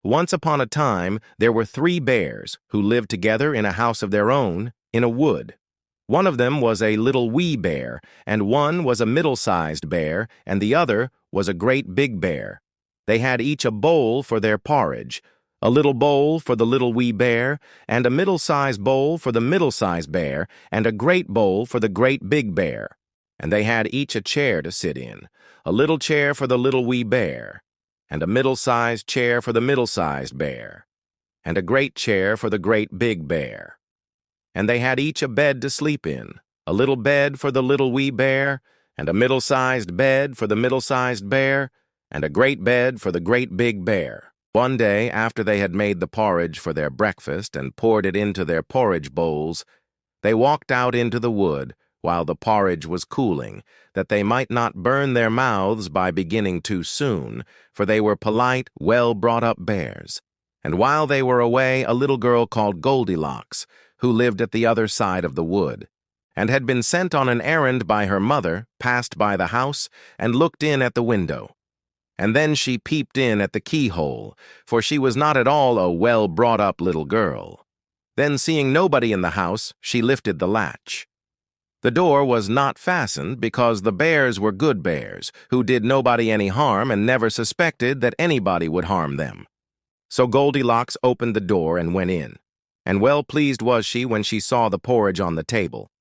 Once upon a time, there were 3 bears who lived together in a house of their own in a wood. One of them was a little wee bear, and one was a middle-sized bear, and the other was a great big bear. They had each a bowl for their porridge, a little bowl for the little wee bear, and a middle-sized bowl for the middle-sized bear, and a great bowl for the great big bear. And they had each a chair to sit in, a little chair for the little wee bear, and a middle-sized chair for the middle-sized bear, and a great chair for the great big bear. And they had each a bed to sleep in, a little bed for the little wee bear, and a middle-sized bed for the middle-sized bear, and a great bed for the great big bear. One day, after they had made the porridge for their breakfast and poured it into their porridge bowls, they walked out into the wood while the porridge was cooling, that they might not burn their mouths by beginning too soon, for they were polite, well-brought-up bears. And while they were away, a little girl called Goldilocks, who lived at the other side of the wood, and had been sent on an errand by her mother, passed by the house and looked in at the window. And then she peeped in at the keyhole, for she was not at all a well-brought-up little girl. Then, seeing nobody in the house, she lifted the latch. The door was not fastened because the bears were good bears, who did nobody any harm and never suspected that anybody would harm them. So Goldilocks opened the door and went in, and well pleased was she when she saw the porridge on the table.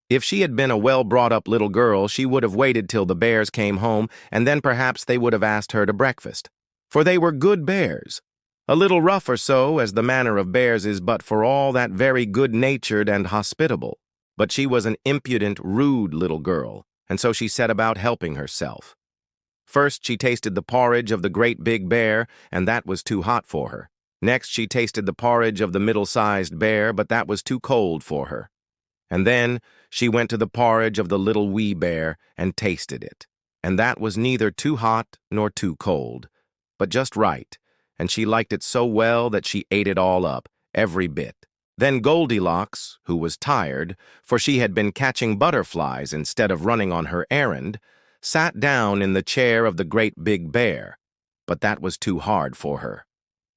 If she had been a well-brought-up little girl, she would have waited till the bears came home, and then perhaps they would have asked her to breakfast. For they were good bears, a little rough or so, as the manner of bears is, but for all that very good-natured and hospitable. But she was an impudent, rude little girl, and so she set about helping herself. First she tasted the porridge of the great big bear, and that was too hot for her. Next she tasted the porridge of the middle-sized bear, but that was too cold for her. And then she went to the porridge of the little wee bear and tasted it, and that was neither too hot nor too cold, but just right, and she liked it so well that she ate it all up, every bit. Then Goldilocks, who was tired, for she had been catching butterflies instead of running on her errand, sat down in the chair of the great big bear, but that was too hard for her.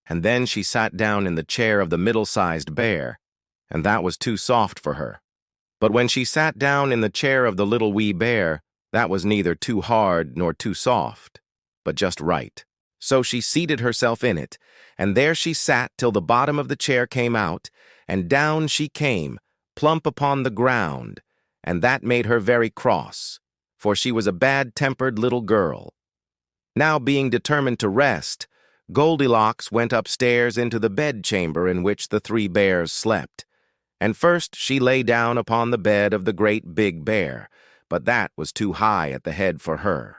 And then she sat down in the chair of the middle-sized bear, and that was too soft for her. But when she sat down in the chair of the little wee bear, that was neither too hard nor too soft, but just right. So she seated herself in it, and there she sat till the bottom of the chair came out, and down she came, plump upon the ground, and that made her very cross, for she was a bad-tempered little girl. Now, being determined to rest, Goldilocks went upstairs into the bedchamber in which the 3 bears slept. And first she lay down upon the bed of the great big bear, but that was too high at the head for her.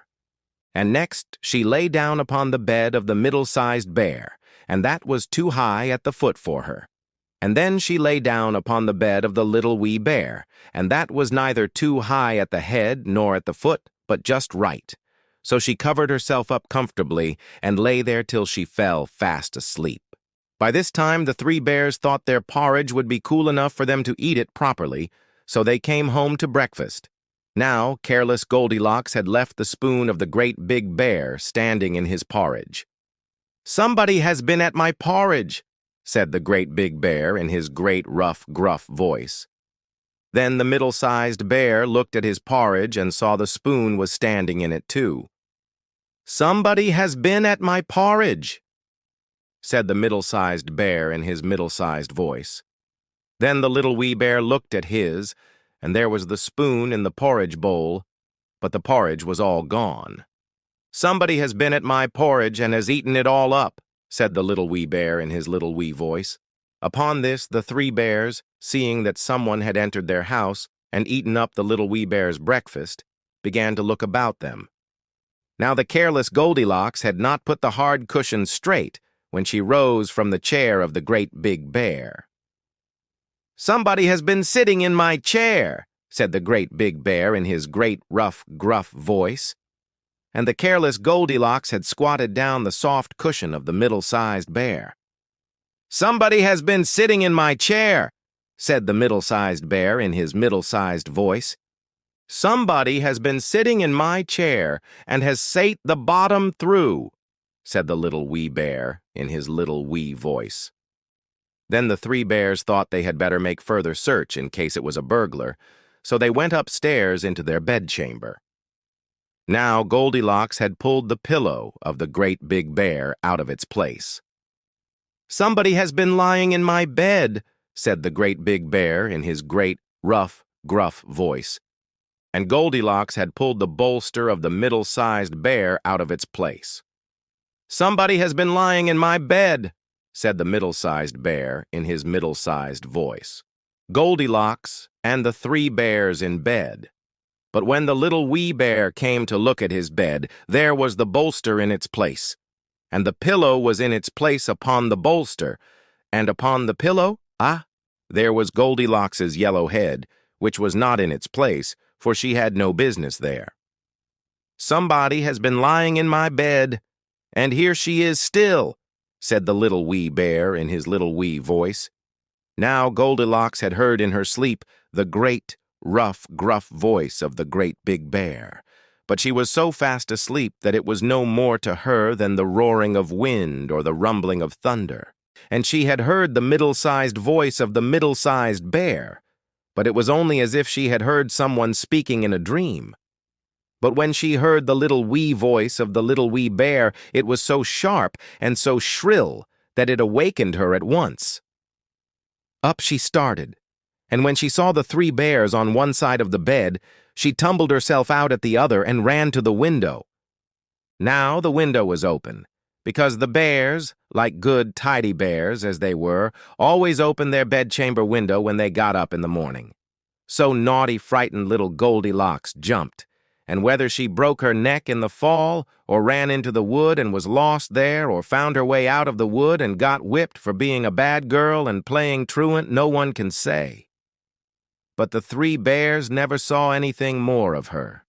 And next she lay down upon the bed of the middle-sized bear, and that was too high at the foot for her. And then she lay down upon the bed of the little wee bear, and that was neither too high at the head nor at the foot, but just right. So she covered herself up comfortably and lay there till she fell fast asleep. By this time the 3 bears thought their porridge would be cool enough for them to eat it properly, so they came home to breakfast. Now careless Goldilocks had left the spoon of the great big bear standing in his porridge. "Somebody has been at my porridge," said the great big bear in his great rough, gruff voice. Then the middle-sized bear looked at his porridge and saw the spoon was standing in it too. "Somebody has been at my porridge," said the middle-sized bear in his middle-sized voice. Then the little wee bear looked at his, and there was the spoon in the porridge bowl, but the porridge was all gone. "Somebody has been at my porridge and has eaten it all up," said the little wee bear in his little wee voice. Upon this the 3 bears, seeing that someone had entered their house and eaten up the little wee bear's breakfast, began to look about them. Now the careless Goldilocks had not put the hard cushion straight when she rose from the chair of the great big bear. "Somebody has been sitting in my chair," said the great big bear in his great rough, gruff voice. And the careless Goldilocks had squatted down the soft cushion of the middle-sized bear. "Somebody has been sitting in my chair," said the middle-sized bear in his middle-sized voice. "Somebody has been sitting in my chair and has sate the bottom through," said the little wee bear in his little wee voice. Then the three bears thought they had better make further search in case it was a burglar, so they went upstairs into their bedchamber. Now Goldilocks had pulled the pillow of the great big bear out of its place. "Somebody has been lying in my bed," said the great big bear in his great, rough, gruff voice. And Goldilocks had pulled the bolster of the middle-sized bear out of its place. "Somebody has been lying in my bed," said the middle-sized bear in his middle-sized voice. Goldilocks and the three bears in bed. But when the little wee bear came to look at his bed, there was the bolster in its place, and the pillow was in its place upon the bolster, and upon the pillow, there was Goldilocks's yellow head, which was not in its place, for she had no business there. "Somebody has been lying in my bed, and here she is still," said the little wee bear in his little wee voice. Now Goldilocks had heard in her sleep the great, rough, gruff voice of the great big bear, but she was so fast asleep that it was no more to her than the roaring of wind or the rumbling of thunder. And she had heard the middle-sized voice of the middle-sized bear, but it was only as if she had heard someone speaking in a dream. But when she heard the little wee voice of the little wee bear, it was so sharp and so shrill that it awakened her at once. Up she started, and when she saw the three bears on one side of the bed, she tumbled herself out at the other and ran to the window. Now the window was open, because the bears, like good, tidy bears as they were, always opened their bedchamber window when they got up in the morning. So naughty, frightened little Goldilocks jumped, and whether she broke her neck in the fall, or ran into the wood and was lost there, or found her way out of the wood and got whipped for being a bad girl and playing truant, no one can say. But the three bears never saw anything more of her.